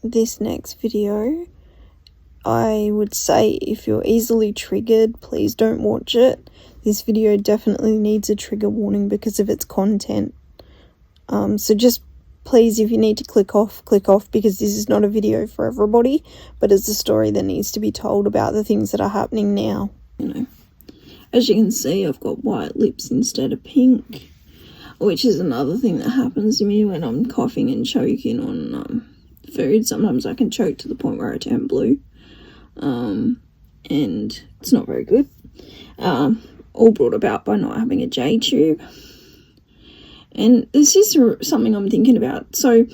this next video, I would say if you're easily triggered, please don't watch it. This video definitely needs a trigger warning because of its content. So just please, if you need to click off, because this is not a video for everybody, but it's a story that needs to be told about the things that are happening now. As you can see, I've got white lips instead of pink, which is another thing that happens to me when I'm coughing and choking on food. Sometimes I can choke to the point where I turn blue, and it's not very good. All brought about by not having a J-tube. And this is something I'm thinking about. So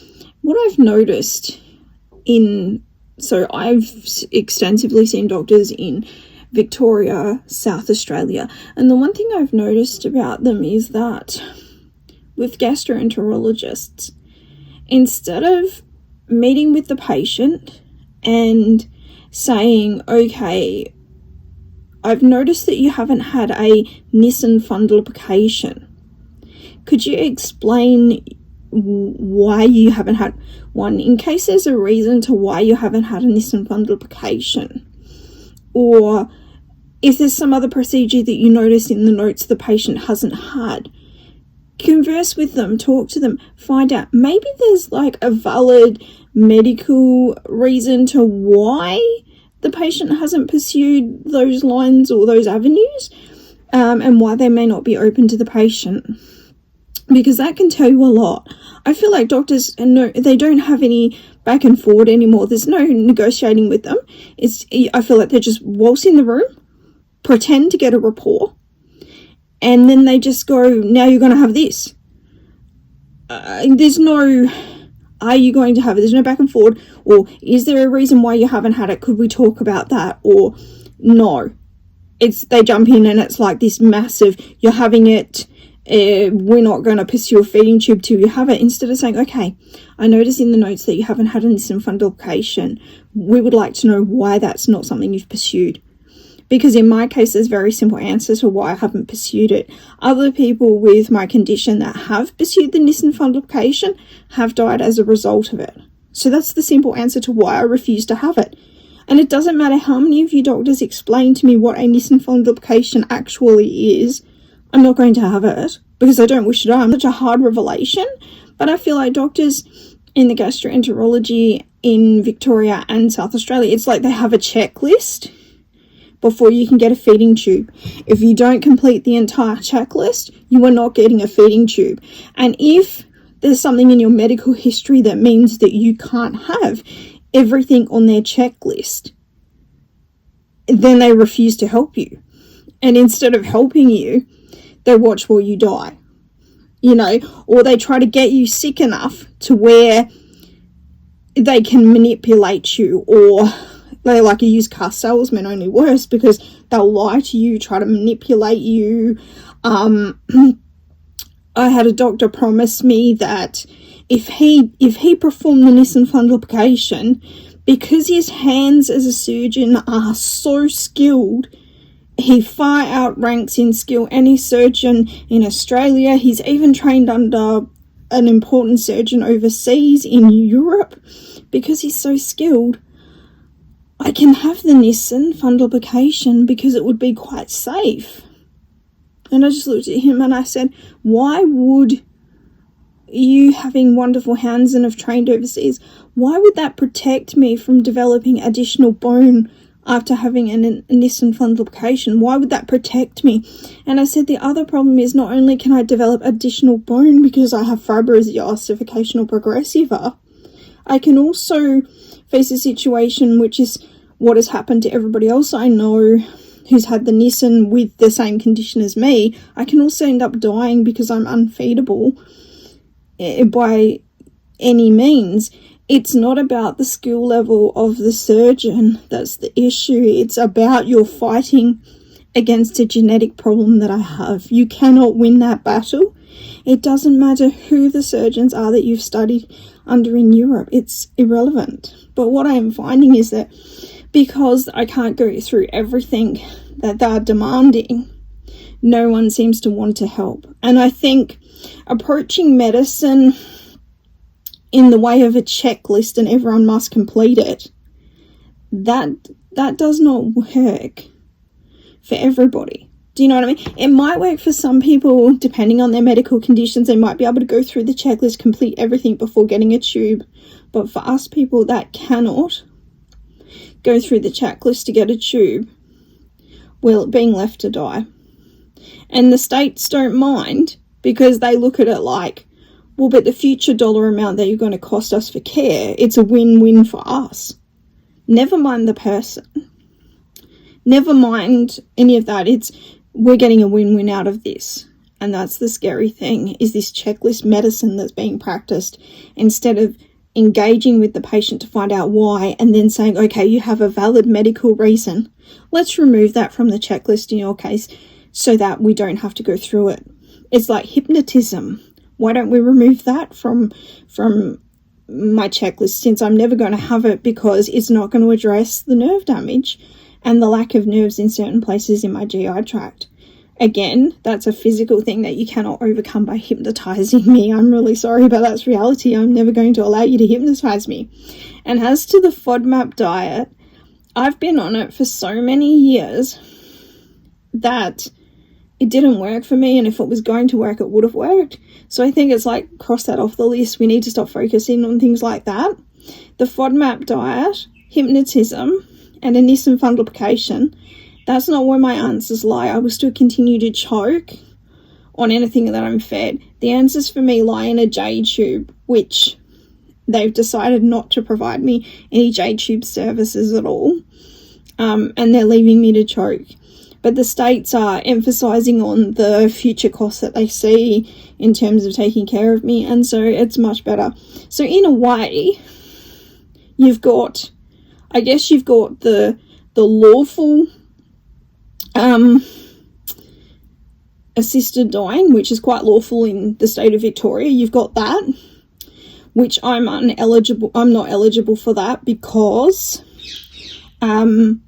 what I've noticed so I've extensively seen doctors in Victoria, South Australia, and the one thing I've noticed about them is that with gastroenterologists, instead of meeting with the patient and saying, okay, I've noticed that you haven't had a Nissen fundoplication. Could you explain why you haven't had one, in case there's a reason to why you haven't had a Nissen fundoplication? Or if there's some other procedure that you noticed in the notes the patient hasn't had, converse with them, talk to them, find out. Maybe there's like a valid medical reason to why the patient hasn't pursued those lines or those avenues, and why they may not be open to the patient, because that can tell you a lot. I feel like doctors, they don't have any back and forward anymore. There's no negotiating with them. I feel like they're just waltz in the room, pretend to get a rapport, and then they just go, now you're going to have this. There's no, are you going to have it? There's no back and forward. Or is there a reason why you haven't had it? Could we talk about that? Or no. They jump in and it's like this massive, you're having it, we're not going to pursue a feeding tube till you have it. Instead of saying, okay, I noticed in the notes that you haven't had a Nissen fundoplication. We would like to know why that's not something you've pursued. Because in my case, there's very simple answers for why I haven't pursued it. Other people with my condition that have pursued the Nissen fundoplication have died as a result of it. So that's the simple answer to why I refuse to have it. And it doesn't matter how many of you doctors explain to me what a Nissen fundoplication actually is, I'm not going to have it because I don't wish to die. I'm such a hard revelation. But I feel like doctors in the gastroenterology in Victoria and South Australia, it's like they have a checklist before you can get a feeding tube. If you don't complete the entire checklist, you are not getting a feeding tube. And if there's something in your medical history that means that you can't have everything on their checklist, then they refuse to help you. And instead of helping you, they watch while you die. Or they try to get you sick enough to where they can manipulate you, or they're like a used car salesman, only worse, because they'll lie to you, try to manipulate you. I had a doctor promise me that if he performed the Nissen fundoplication, because his hands as a surgeon are so skilled, he far outranks in skill any surgeon in Australia. He's even trained under an important surgeon overseas in Europe. Because he's so skilled, I can have the Nissen fundoplication because it would be quite safe. And I just looked at him and I said, why would you, having wonderful hands and have trained overseas, why would that protect me from developing additional bone after having a Nissen fundoplication? Why would that protect me? And I said, the other problem is not only can I develop additional bone because I have fibrosing ossification or progressiva, I can also face a situation which is what has happened to everybody else I know who's had the Nissen with the same condition as me. I can also end up dying because I'm unfeedable by any means. It's not about the skill level of the surgeon that's the issue. It's about you're fighting against a genetic problem that I have. You cannot win that battle. It doesn't matter who the surgeons are that you've studied under in Europe. It's irrelevant. But what I am finding is that because I can't go through everything that they're demanding, no one seems to want to help. And I think approaching medicine in the way of a checklist and everyone must complete it. That does not work for everybody. Do you know what I mean? It might work for some people, depending on their medical conditions. They might be able to go through the checklist, complete everything before getting a tube. But for us people that cannot go through the checklist to get a tube, we're being left to die. And the states don't mind, because they look at it like, well, but the future dollar amount that you're going to cost us for care, it's a win-win for us. Never mind the person. Never mind any of that. It's, we're getting a win-win out of this. And that's the scary thing, is this checklist medicine that's being practiced, instead of engaging with the patient to find out why, and then saying, okay, you have a valid medical reason. Let's remove that from the checklist in your case so that we don't have to go through it. It's like hypnotism. Why don't we remove that from my checklist, since I'm never going to have it, because it's not going to address the nerve damage and the lack of nerves in certain places in my GI tract. Again, that's a physical thing that you cannot overcome by hypnotizing me. I'm really sorry, but that's reality. I'm never going to allow you to hypnotize me. And as to the FODMAP diet, I've been on it for so many years that it didn't work for me, and if it was going to work, it would have worked. So I think it's like, cross that off the list. We need to stop focusing on things like that. The FODMAP diet, hypnotism, and a Nissen fundoplication, that's not where my answers lie. I will still continue to choke on anything that I'm fed. The answers for me lie in a J tube, which they've decided not to provide me any J tube services at all, and they're leaving me to choke. But the states are emphasising on the future costs that they see in terms of taking care of me, and so it's much better. So in a way, you've got, I guess you've got the lawful assisted dying, which is quite lawful in the state of Victoria. You've got that, which I'm not eligible for that, because I'm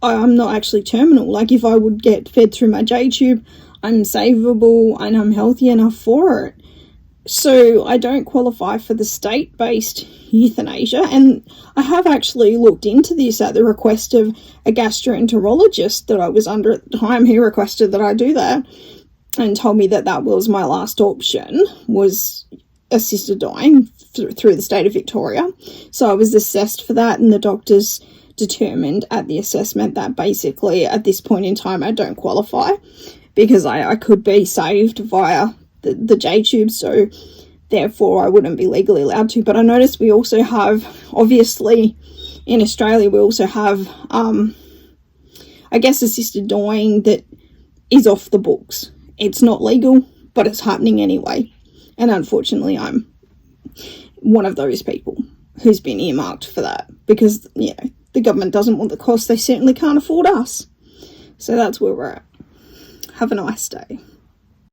not actually terminal. Like, if I would get fed through my J tube, I'm savable and I'm healthy enough for it. So I don't qualify for the state-based euthanasia, and I have actually looked into this at the request of a gastroenterologist that I was under at the time, who requested that I do that and told me that that was my last option, was assisted dying through the state of Victoria. So I was assessed for that, and the doctors determined at the assessment that basically at this point in time I don't qualify, because I could be saved via the J tube, so therefore I wouldn't be legally allowed to. But I noticed we also have, obviously in Australia, we also have I guess assisted dying that is off the books. It's not legal, but it's happening anyway, and unfortunately I'm one of those people who's been earmarked for that, because, you know, the government doesn't want the cost. They certainly can't afford us. So that's where we're at. Have a nice day.